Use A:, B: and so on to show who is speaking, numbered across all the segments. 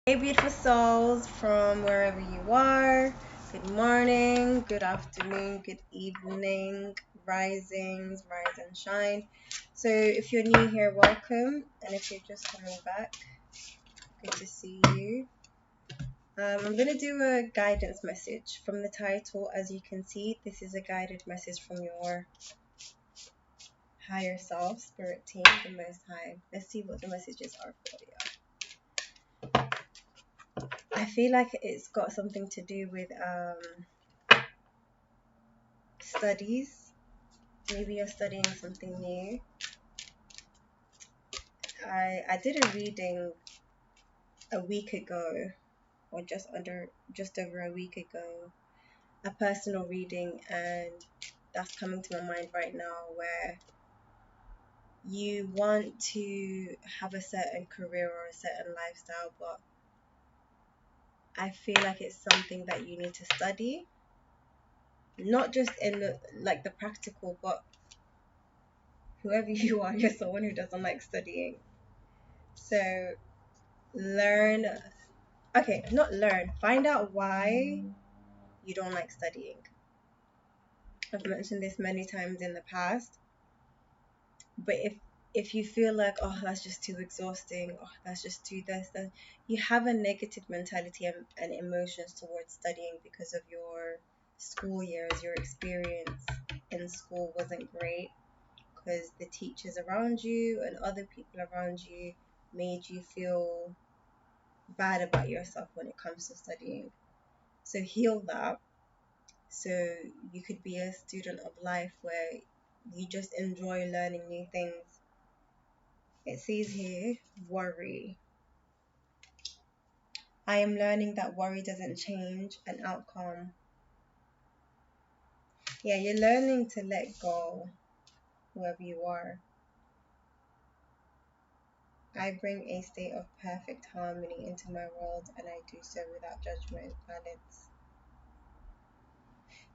A: Hey, beautiful souls from wherever you are. Good morning, good afternoon, good evening, risings, rise and shine. So, if you're new here, welcome. And if you're just coming back, good to see you. I'm going to do a guidance message from the title. As you can see, this is a guided message from your higher self, spirit team, the Most High. Let's see what the messages are for you. I feel like it's got something to do with studies. Maybe you're studying something new. I did a reading a week ago, or just over a week ago, a personal reading, and that's coming to my mind right now, where you want to have a certain career or a certain lifestyle, but I feel like it's something that you need to study, not just in the practical, but whoever you are, you're someone who doesn't like studying. So learn, okay, not learn, find out why you don't like studying. I've mentioned this many times in the past, but if you feel like, oh, that's just too exhausting, oh, that's just too this, then you have a negative mentality and emotions towards studying because of your school years, your experience in school wasn't great because the teachers around you and other people around you made you feel bad about yourself when it comes to studying. So heal that, so you could be a student of life where you just enjoy learning new things. It says here, worry. I am learning that worry doesn't change an outcome. Yeah, you're learning to let go wherever you are. I bring a state of perfect harmony into my world, and I do so without judgment, balance.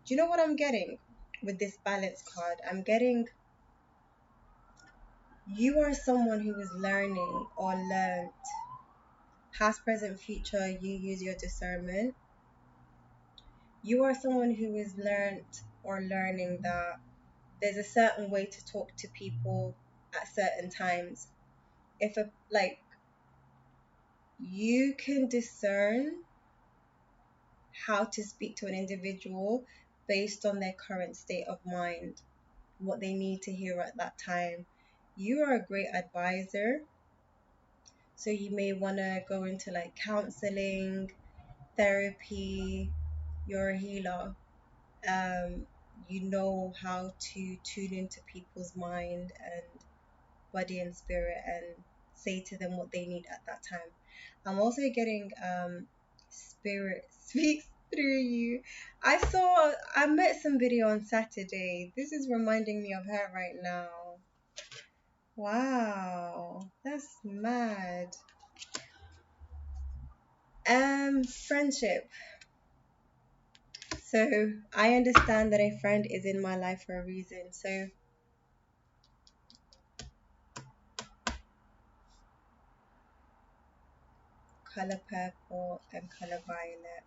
A: Do you know what I'm getting with this balance card? I'm getting you are someone who is learning or learned. Past, present, future, you use your discernment. You are someone who is learned or learning that there's a certain way to talk to people at certain times. If a like you can discern how to speak to an individual based on their current state of mind, what they need to hear at that time. You are a great advisor, so you may want to go into like counseling, therapy. You're a healer. um, you know how to tune into people's mind and body and spirit and say to them what they need at that time. I'm also getting spirit speaks through you. I met somebody on Saturday. This is reminding me of her right now. Wow, that's mad. Friendship. So I understand that a friend is in my life for a reason. So color purple and color violet.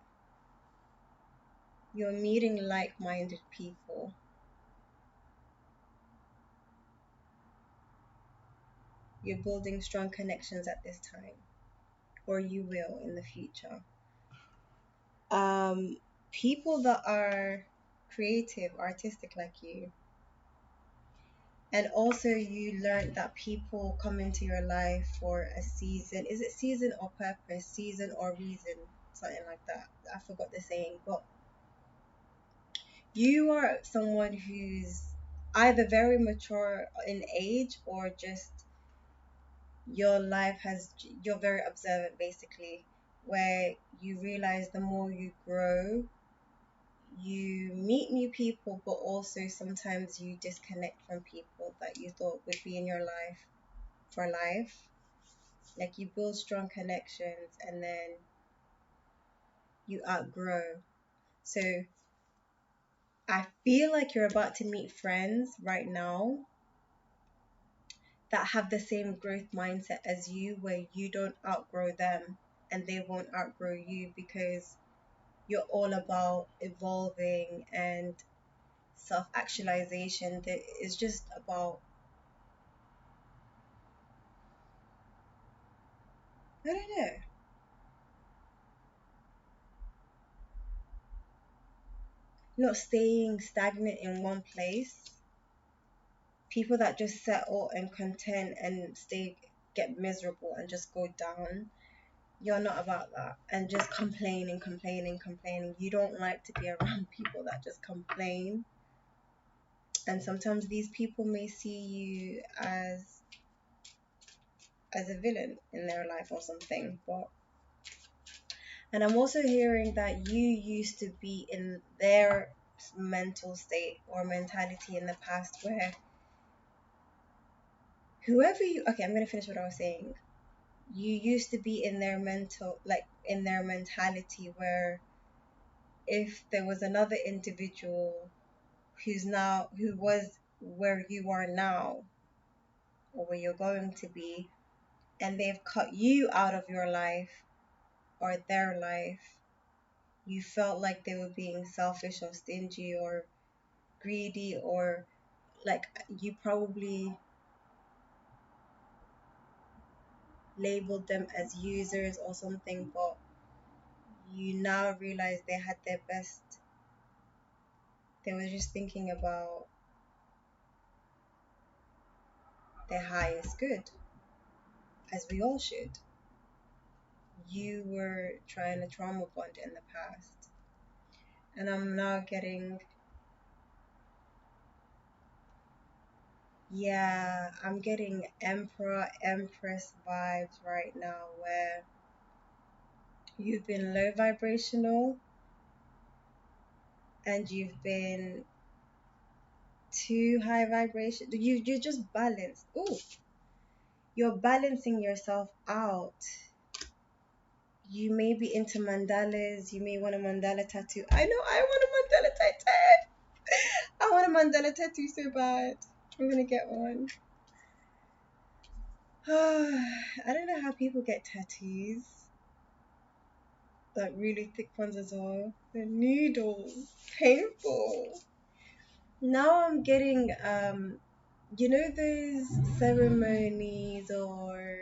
A: You're meeting like-minded people. You're building strong connections at this time, or you will in the future. Um, People that are creative, artistic like you. And also you learned that people come into your life for a season. Is it season or purpose? Season or reason? Something like that. I forgot the saying, but you are someone who's either very mature in age or just your life has you're very observant basically, where you realize the more you grow you meet new people, but also sometimes you disconnect from people that you thought would be in your life for life. Like you build strong connections and then you outgrow. So I feel like you're about to meet friends right now that have the same growth mindset as you, where you don't outgrow them and they won't outgrow you, because you're all about evolving and self-actualization. That is just about, I don't know, not staying stagnant in one place. People that just settle and content and stay, get miserable and just go down. You're not about that. And just complaining, complaining, complaining. You don't like to be around people that just complain. And sometimes these people may see you as a villain in their life or something. But and I'm also hearing that you used to be in their mental state or mentality in the past, where whoever you, okay, I'm gonna finish what I was saying. You used to be in their mental, like in their mentality, where if there was another individual who was where you are now, or where you're going to be, and they've cut you out of your life or their life, you felt like they were being selfish or stingy or greedy, or like you probably labeled them as users or something, but you now realize they had their best. They were just thinking about their highest good, as we all should. You were trying to trauma bond in the past, and I'm now getting, yeah, I'm getting Emperor, Empress vibes right now, where you've been low vibrational and you've been too high vibration. You're just balanced. Ooh, you're balancing yourself out. You may be into mandalas. You may want a mandala tattoo. I know I want a mandala tattoo. I want a mandala tattoo so bad. I'm gonna get one. I don't know how people get tattoos. Like really thick ones as well. The needles. Painful. Now I'm getting you know those ceremonies or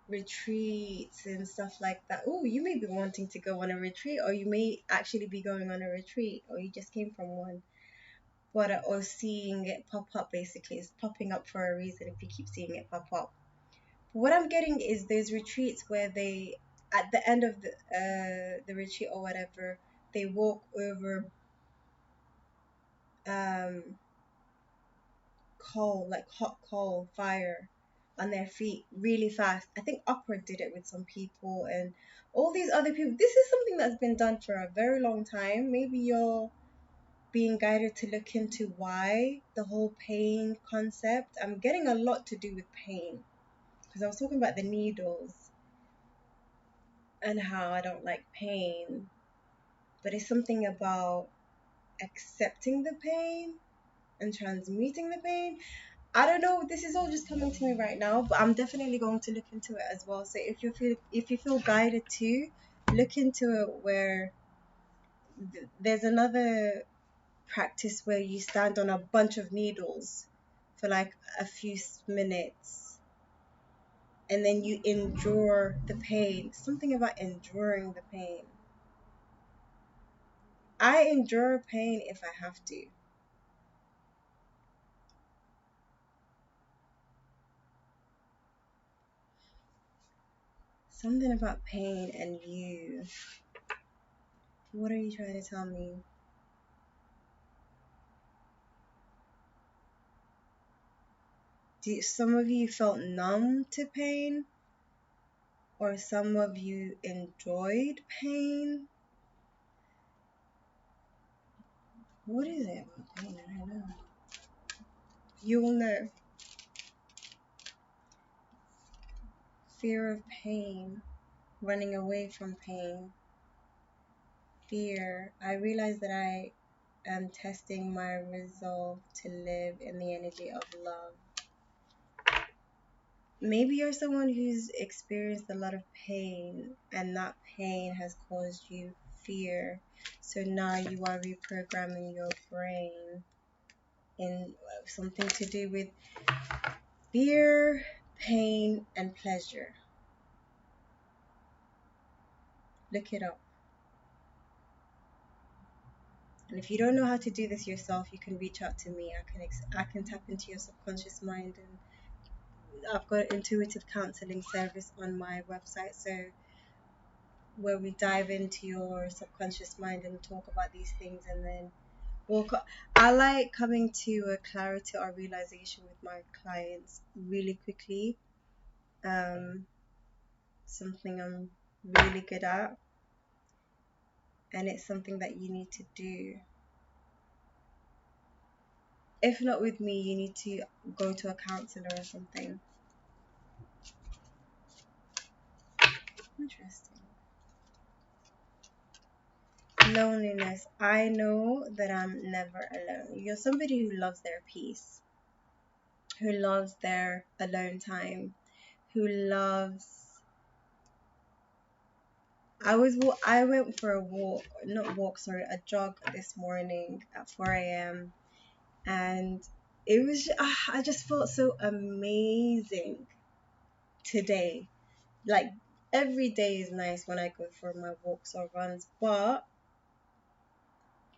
A: retreats and stuff like that. Oh, you may be wanting to go on a retreat, or you may actually be going on a retreat, or you just came from one. But or seeing it pop up, basically, it's popping up for a reason if you keep seeing it pop up. What I'm getting is those retreats where they, at the end of the retreat or whatever, they walk over um coal, like hot coal, fire on their feet really fast. I think Opera did it with some people and all these other people. This is something that's been done for a very long time. Maybe you're being guided to look into why the whole pain concept. I'm getting a lot to do with pain, because I was talking about the needles and how I don't like pain, but it's something about accepting the pain and transmuting the pain. I don't know. This is all just coming to me right now, but I'm definitely going to look into it as well. So if you feel guided to look into it, where there's another practice where you stand on a bunch of needles for like a few minutes, and then you endure the pain. Something about enduring the pain. I endure pain if I have to. Something about pain and you. What are you trying to tell me? Some of you felt numb to pain, or some of you enjoyed pain? What is it about pain? I don't know. You will know. Fear of pain, running away from pain, fear. I realize that I am testing my resolve to live in the energy of love. maybe you're someone who's experienced a lot of pain, and that pain has caused you fear. So now you are reprogramming your brain in something to do with fear, pain, and pleasure. Look it up. And if you don't know how to do this yourself, you can reach out to me. I can tap into your subconscious mind, and I've got an intuitive counseling service on my website. So where we dive into your subconscious mind and talk about these things, and then I like coming to a clarity or realization with my clients really quickly. Um, Something I'm really good at, and it's something that you need to do. If not with me, you need to go to a counselor or something. Interesting. Loneliness. I know that I'm never alone. You're somebody who loves their peace, who loves their alone time, who loves. I went for a walk, not walk, sorry, a jog this morning at 4 a.m. and I just felt so amazing today. Like every day is nice when I go for my walks or runs, but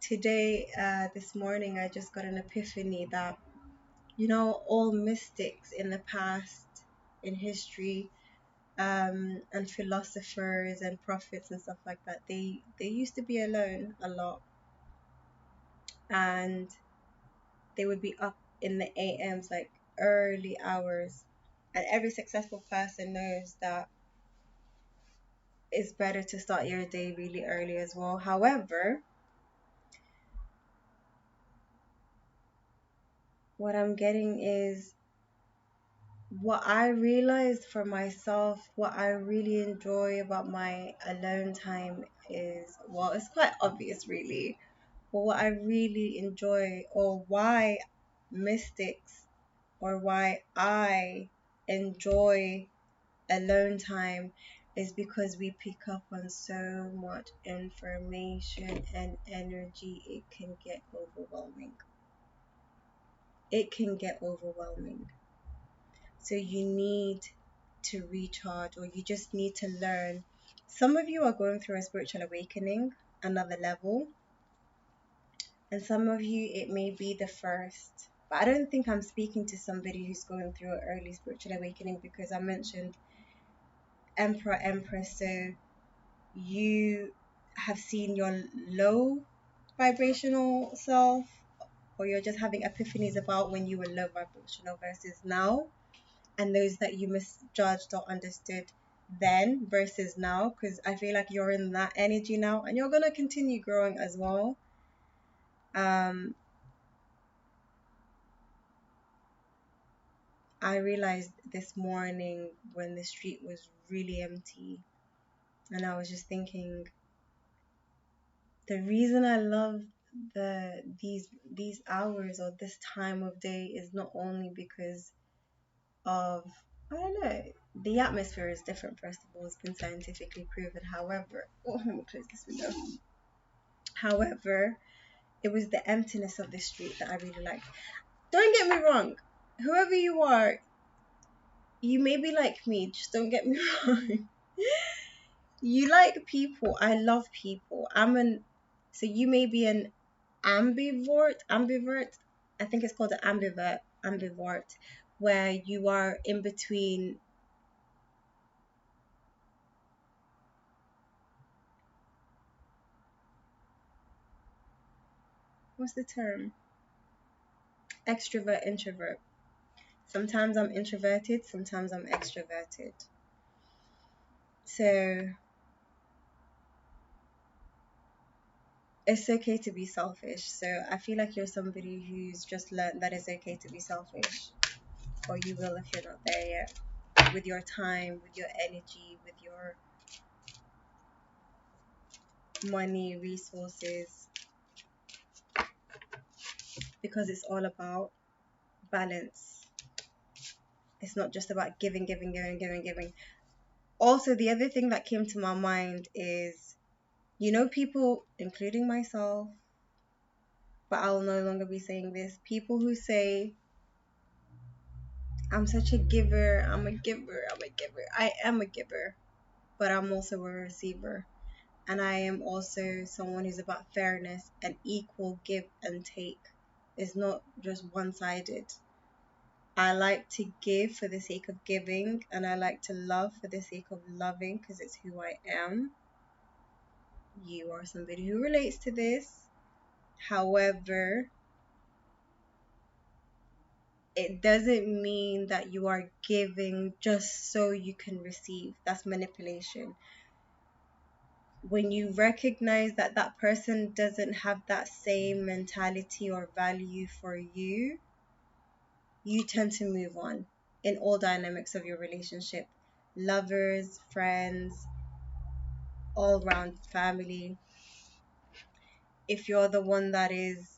A: today, this morning, I just got an epiphany that, all mystics in the past, in history, and philosophers and prophets and stuff like that, they used to be alone a lot, and they would be up in the AMs, like early hours. And every successful person knows that it's better to start your day really early as well. However, what I'm getting is what I realized for myself, what I really enjoy about my alone time is, well, it's quite obvious really, but what I really enjoy, or why mystics, or why I enjoy alone time, is because we pick up on so much information and energy. It can get overwhelming. It can get overwhelming. So you need to recharge, or you just need to learn. Some of you are going through a spiritual awakening, another level, and some of you it may be the first. But I don't think I'm speaking to somebody who's going through an early spiritual awakening, because I mentioned Emperor, Empress. So you have seen your low vibrational self, or you're just having epiphanies about when you were low vibrational versus now, and those that you misjudged or understood then versus now, because I feel like you're in that energy now and you're going to continue growing as well. I realized this morning when the street was really empty, and I was just thinking, the reason I love these hours or this time of day is not only because of, I don't know, the atmosphere is different. First of all, it's been scientifically proven. However, let me close this window. However, it was the emptiness of the street that I really liked. Don't get me wrong, whoever you are, you may be like me, just don't get me wrong. You like people. I love people. So you may be an ambivert. I think it's called an ambivert, where you are in between. What's the term? Extrovert, introvert. Sometimes I'm introverted, sometimes I'm extroverted. So it's okay to be selfish. So I feel like you're somebody who's just learned that it's okay to be selfish, or you will if you're not there yet. With your time, with your energy, with your money, resources, because it's all about balance. It's not just about giving, giving, giving, giving, giving. Also, the other thing that came to my mind is, people, including myself, but I'll no longer be saying this, people who say, I'm such a giver, I'm a giver, I'm a giver. I am a giver, but I'm also a receiver. And I am also someone who's about fairness and equal give and take. It's not just one sided. I like to give for the sake of giving, and I like to love for the sake of loving because it's who I am. You are somebody who relates to this. However, it doesn't mean that you are giving just so you can receive. That's manipulation. When you recognize that that person doesn't have that same mentality or value for you, you tend to move on in all dynamics of your relationship. Lovers, friends, all round family. If you're the one that is,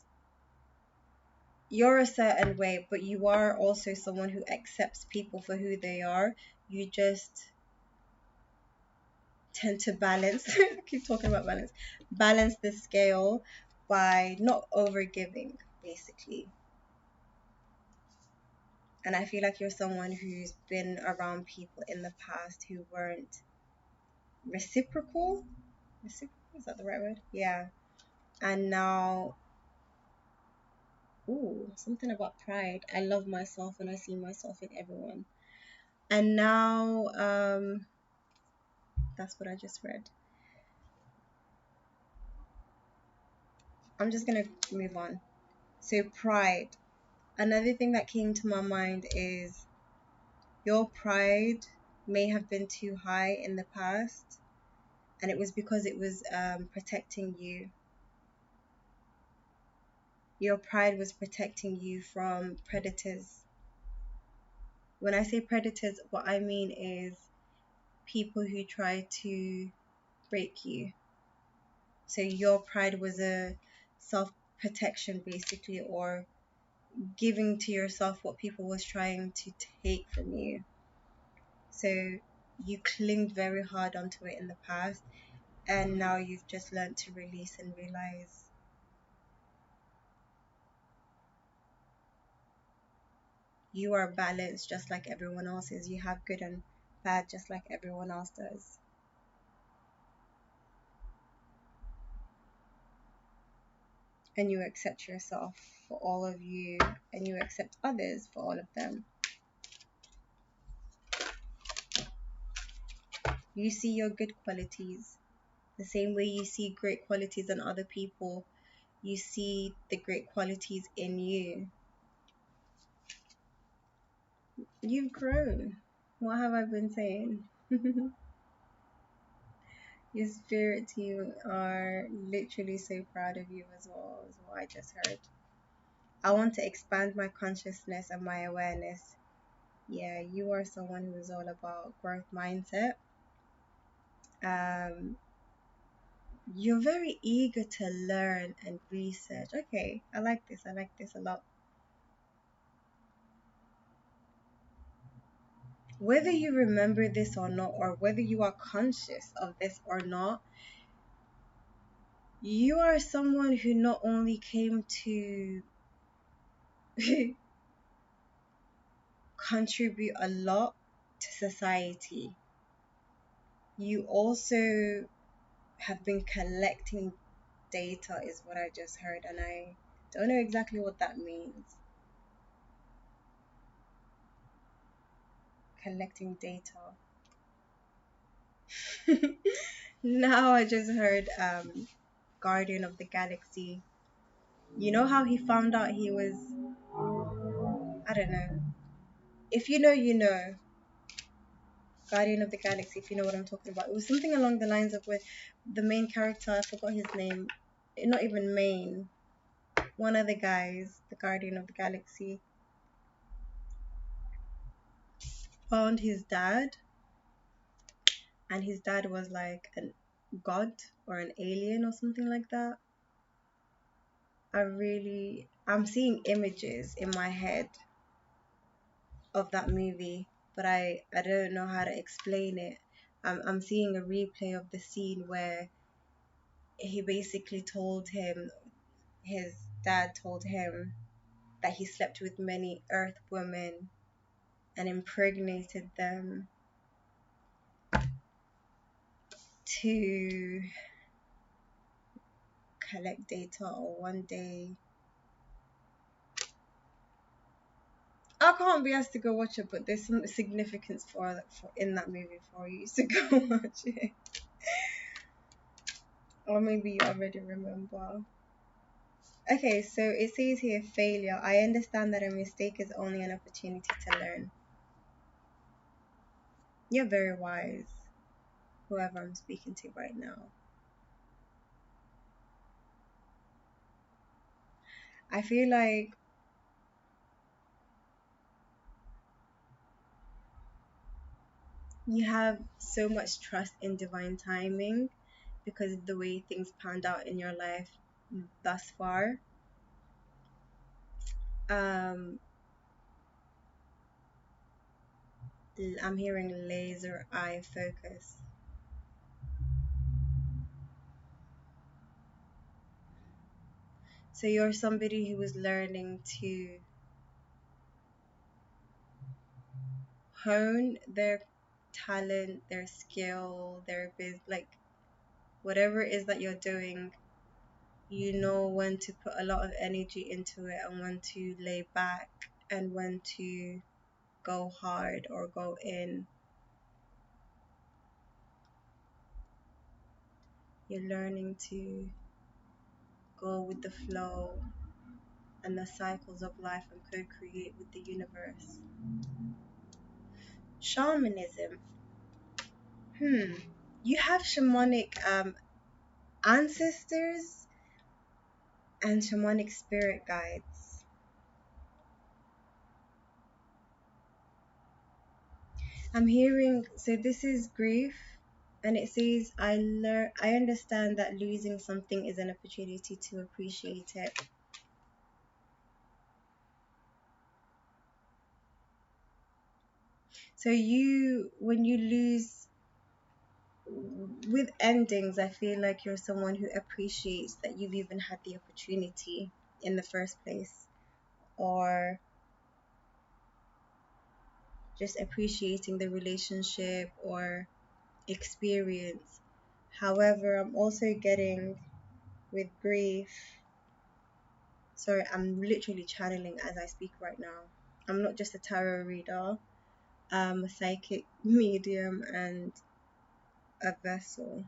A: you're a certain way, but you are also someone who accepts people for who they are, you just tend to balance, I keep talking about balance the scale by not over giving, basically. And I feel like you're someone who's been around people in the past who weren't reciprocal. Reciprocal, is that the right word? Yeah. And now, ooh, something about pride. I love myself and I see myself in everyone. And now, that's what I just read. I'm just gonna move on. So pride. Another thing that came to my mind is your pride may have been too high in the past, and it was because it was protecting you. Your pride was protecting you from predators. When I say predators, what I mean is people who try to break you. So your pride was a self protection, basically, or giving to yourself what people was trying to take from you. So you clinged very hard onto it in the past, and now you've just learned to release and realize you are balanced just like everyone else is. You have good and bad just like everyone else does. And you accept yourself for all of you, and you accept others for all of them. You see your good qualities the same way you see great qualities in other people. You see the great qualities in you. You've grown. What have I been saying? Your spirit team are literally so proud of you as well, is what I just heard. I want to expand my consciousness and my awareness. Yeah, you are someone who is all about growth mindset. Um, you're very eager to learn and research. Okay, I like this. I like this a lot. Whether you remember this or not, or whether you are conscious of this or not, you are someone who not only came to contribute a lot to society, you also have been collecting data, is what I just heard, and I don't know exactly what that means. Collecting data. Now I just heard Guardian of the Galaxy. You know how he found out he was, I don't know. If you know, you know. Guardian of the Galaxy, if you know what I'm talking about. It was something along the lines of with the main character, I forgot his name. Not even main. One of the guys, the Guardian of the Galaxy, found his dad, and his dad was like a god or an alien or something like that. I'm seeing images in my head. of that movie, but I don't know how to explain it. I'm seeing a replay of the scene where he basically told him, his dad told him that he slept with many earth women and impregnated them to collect data, or one day I can't be asked to go watch it, but there's some significance for in that movie for you to go watch it. Or maybe you already remember. Okay, so it says here failure. I understand that a mistake is only an opportunity to learn. You're very wise, whoever I'm speaking to right now. I feel like you have so much trust in divine timing because of the way things panned out in your life thus far. Um, I'm hearing laser eye focus. So you're somebody who is learning to hone their talent, their skill, their like whatever it is that you're doing, you know when to put a lot of energy into it and when to lay back and when to go hard or go in. You're learning to go with the flow and the cycles of life and co-create with the universe. Shamanism. You have shamanic ancestors and shamanic spirit guides. I'm hearing, so this is grief, and it says I understand that losing something is an opportunity to appreciate it. So when you lose with endings, I feel like you're someone who appreciates that you've even had the opportunity in the first place, or just appreciating the relationship or experience. However, I'm also getting with grief. Sorry, I'm literally channeling as I speak right now. I'm not just a tarot reader, I'm a psychic medium and a vessel.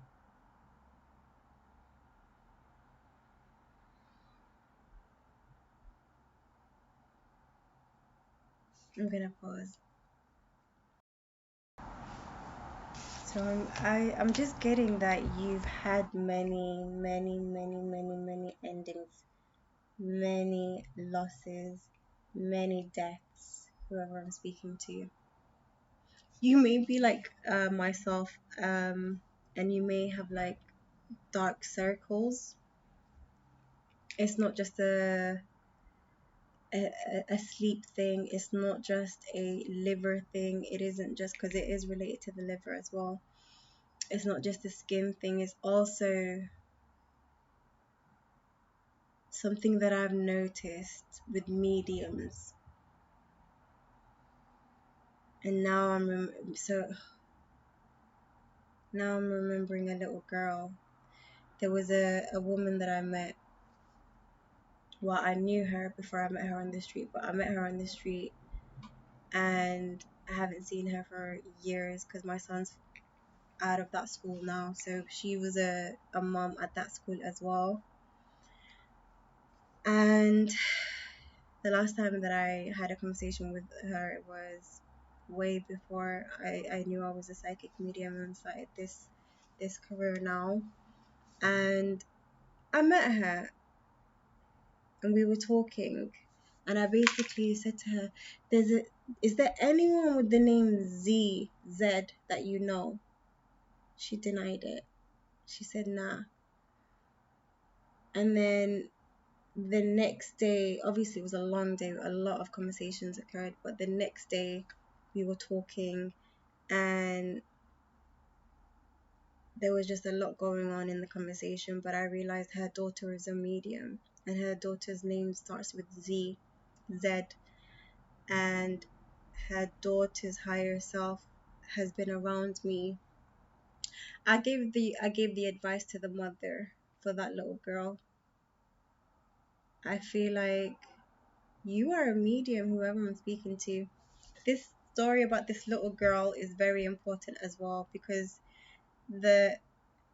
A: I'm gonna pause. So I'm just getting that you've had many endings, many losses, many deaths, whoever I'm speaking to. You may be like myself, and you may have like dark circles. It's not just a sleep thing. It's not just a liver thing. It isn't just because it is related to the liver as well. It's not just a skin thing. It's also something that I've noticed with mediums. And now I'm remembering a little girl. There was a woman that I met. Well, I knew her before I met her on the street, but I met her on the street and I haven't seen her for years because my son's out of that school now. So she was a mom at that school as well. And the last time that I had a conversation with her was way before I knew I was a psychic medium and started this career now. And I met her and we were talking and I basically said to her, is there anyone with the name Z that you know? She denied it. She said nah. And then the next day, obviously it was a long day, a lot of conversations occurred, but the next day we were talking, and there was just a lot going on in the conversation. But I realized her daughter is a medium, and her daughter's name starts with Z, and her daughter's higher self has been around me. I gave the advice to the mother for that little girl. I feel like you are a medium, whoever I'm speaking to. This story about this little girl is very important as well, because the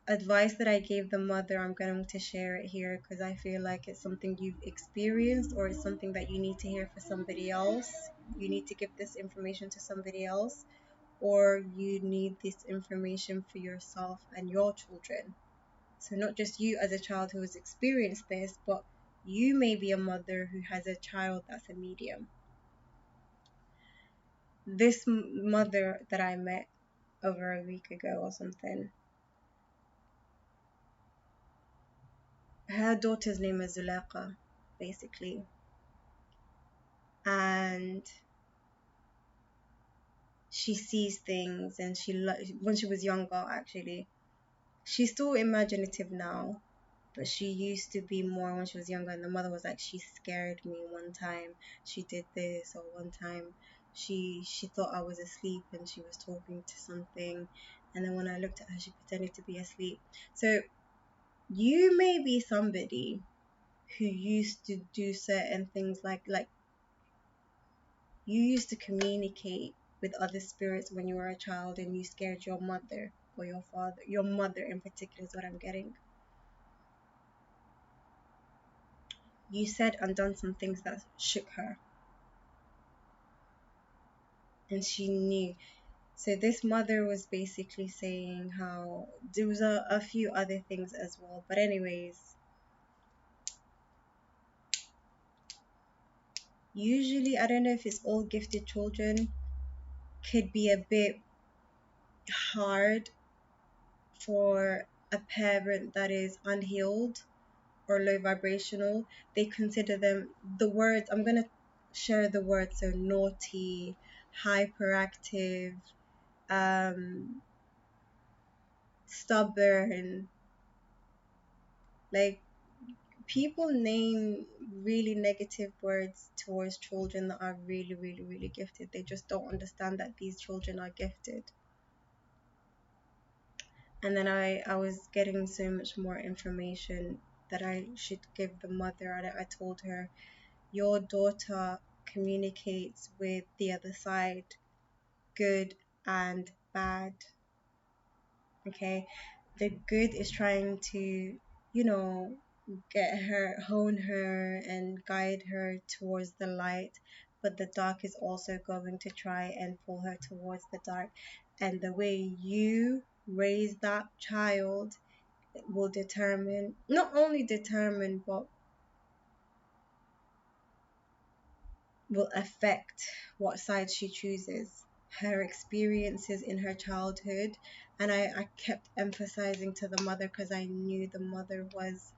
A: advice that I gave the mother, I'm going to share it here because I feel like it's something you've experienced, or it's something that you need to hear for somebody else. You need to give this information to somebody else, or you need this information for yourself and your children. So not just you as a child who has experienced this, but you may be a mother who has a child that's a medium. This mother that I met over a week ago or something, her daughter's name is Zuleika, basically. And she sees things, and when she was younger, actually, she's still imaginative now, but she used to be more when she was younger. And the mother was like, she scared me one time, she did this, or one time she thought I was asleep and she was talking to something, and then when I looked at her, she pretended to be asleep. So you may be somebody who used to do certain things, like you used to communicate with other spirits when you were a child, and you scared your mother or your father. Your mother in particular is what I'm getting. You said and done some things that shook her, and she knew. So this mother was basically saying how there was a few other things as well. But anyways, usually, I don't know if it's all gifted children, could be a bit hard for a parent that is unhealed or low vibrational. They consider them, the words, I'm going to share the words, so naughty, hyperactive, um, stubborn. Like, people name really negative words towards children that are really, really, really gifted. They just don't understand that these children are gifted. And then I was getting so much more information that I should give the mother. I told her, your daughter communicates with the other side, good and bad. Okay, the good is trying to, get her, hone her, and guide her towards the light, but the dark is also going to try and pull her towards the dark. And the way you raise that child will determine, not only determine, but will affect what side she chooses. Her experiences in her childhood, and I kept emphasizing to the mother because I knew the mother was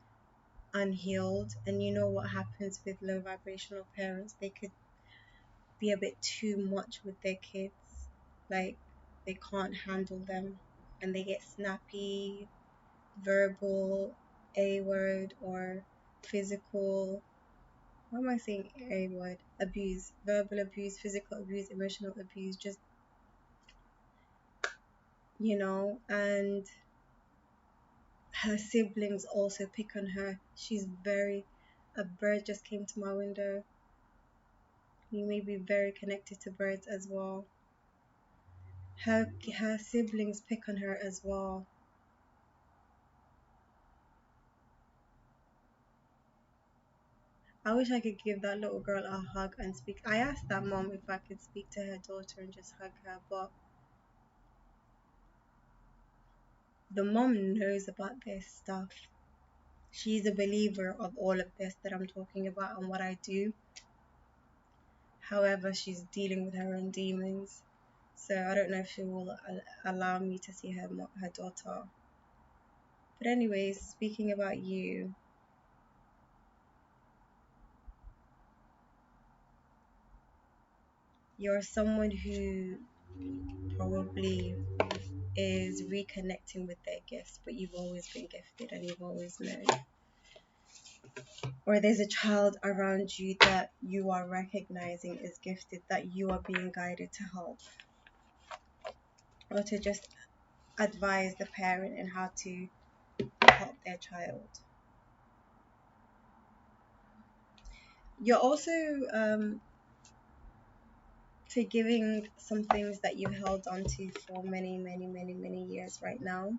A: unhealed. And you know what happens with low vibrational parents, they could be a bit too much with their kids, like they can't handle them, and they get snappy, verbal, a word, or physical, why am I saying a word? Abuse, verbal abuse, physical abuse, emotional abuse, just, and her siblings also pick on her. A bird just came to my window. You may be very connected to birds as well. Her siblings pick on her as well. I wish I could give that little girl a hug and speak. I asked that mom if I could speak to her daughter and just hug her, but the mom knows about this stuff. She's a believer of all of this that I'm talking about and what I do. However, she's dealing with her own demons. So I don't know if she will allow me to see her daughter. But anyways, speaking about you, you're someone who probably is reconnecting with their gifts, but you've always been gifted and you've always known. Or there's a child around you that you are recognizing is gifted, that you are being guided to help, or to just advise the parent in how to help their child. You're also forgiving some things that you held onto for many, many, many, many years right now.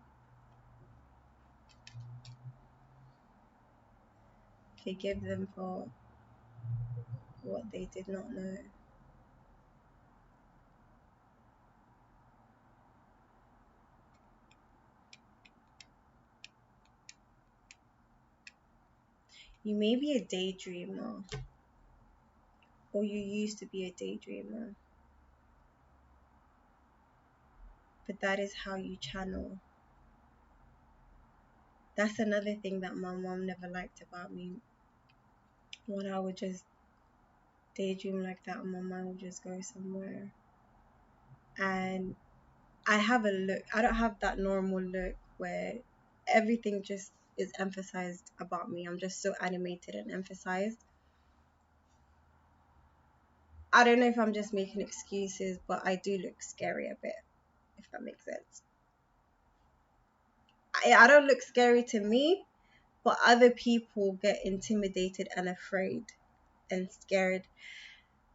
A: Forgive them for what they did not know. You may be a daydreamer, or you used to be a daydreamer, but that is how you channel. That's another thing that my mom never liked about me. When I would just daydream like that, my mind would just go somewhere. And I have a look, I don't have that normal look where everything just is emphasized about me. I'm just so animated and emphasized. I don't know if I'm just making excuses, but I do look scary a bit, if that makes sense. I don't look scary to me, but other people get intimidated and afraid and scared,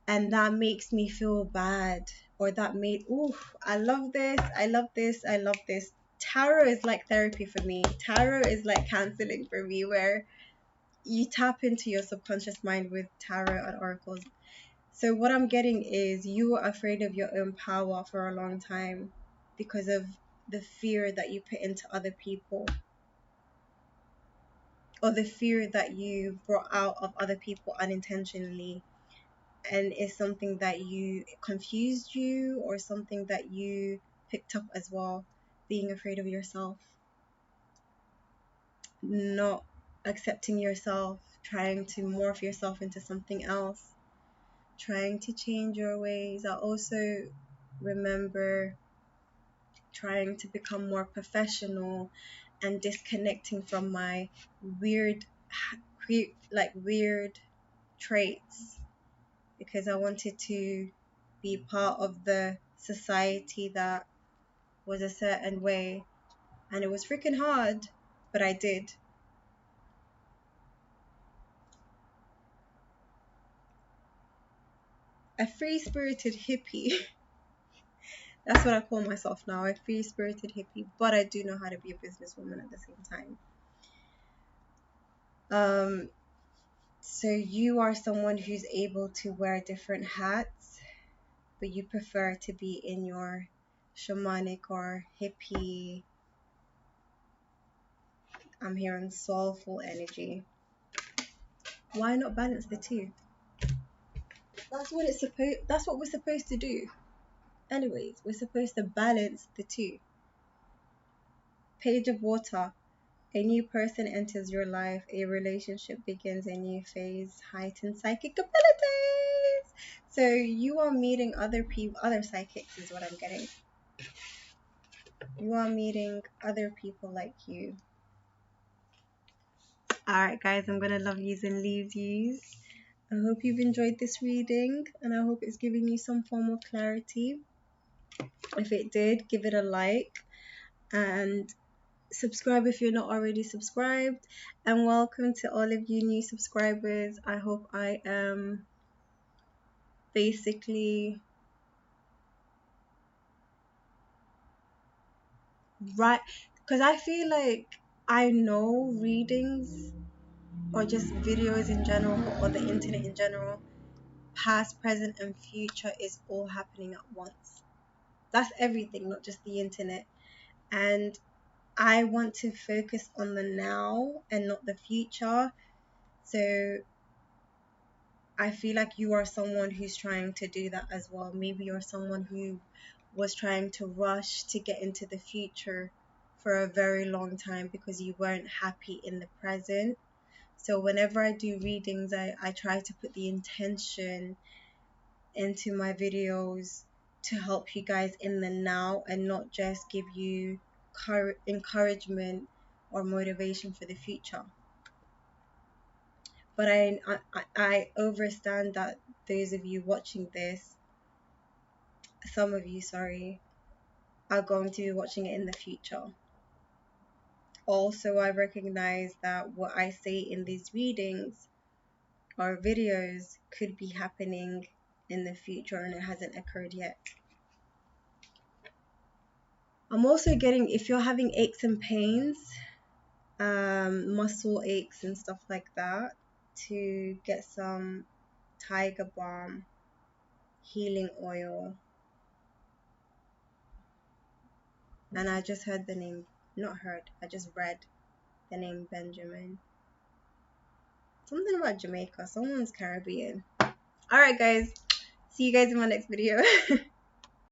A: and that makes me feel bad. Or that made, ooh, I love this, I love this, I love this. Tarot is like therapy for me. Tarot is like counseling for me, where you tap into your subconscious mind with tarot and oracles. So what I'm getting is you were afraid of your own power for a long time because of the fear that you put into other people, or the fear that you brought out of other people unintentionally. And it's something that you confused you, or something that you picked up as well, being afraid of yourself, not accepting yourself, trying to morph yourself into something else, trying to change your ways. I also remember trying to become more professional and disconnecting from my weird weird traits, because I wanted to be part of the society that was a certain way, and it was freaking hard, but I did. A free spirited hippie. That's what I call myself now, a free spirited hippie, but I do know how to be a businesswoman at the same time. So you are someone who's able to wear different hats, but you prefer to be in your shamanic or hippie, I'm hearing soulful energy. Why not balance the two? That's what we're supposed to do. Anyways, we're supposed to balance the two. Page of Water. A new person enters your life. A relationship begins a new phase. Heightened psychic abilities. So you are meeting other people, other psychics is what I'm getting. You are meeting other people like you. Alright guys, I'm gonna love yous and leave yous. I hope you've enjoyed this reading, and I hope it's giving you some form of clarity. If it did, give it a like and subscribe if you're not already subscribed. And welcome to all of you new subscribers. I hope I am basically right, because I feel like I know readings, or just videos in general, or the internet in general, past, present, and future is all happening at once. That's everything, not just the internet. And I want to focus on the now and not the future. So I feel like you are someone who's trying to do that as well. Maybe you're someone who was trying to rush to get into the future for a very long time because you weren't happy in the present. So whenever I do readings, I try to put the intention into my videos to help you guys in the now and not just give you encouragement or motivation for the future. But I understand that those of you watching this, some of you, sorry, are going to be watching it in the future. Also, I recognize that what I say in these readings or videos could be happening in the future and it hasn't occurred yet. I'm also getting, if you're having aches and pains, muscle aches and stuff like that, to get some tiger balm healing oil. And I just heard the name, not heard, I just read the name Benjamin. Something about Jamaica, someone's Caribbean. Alright guys, see you guys in my next video.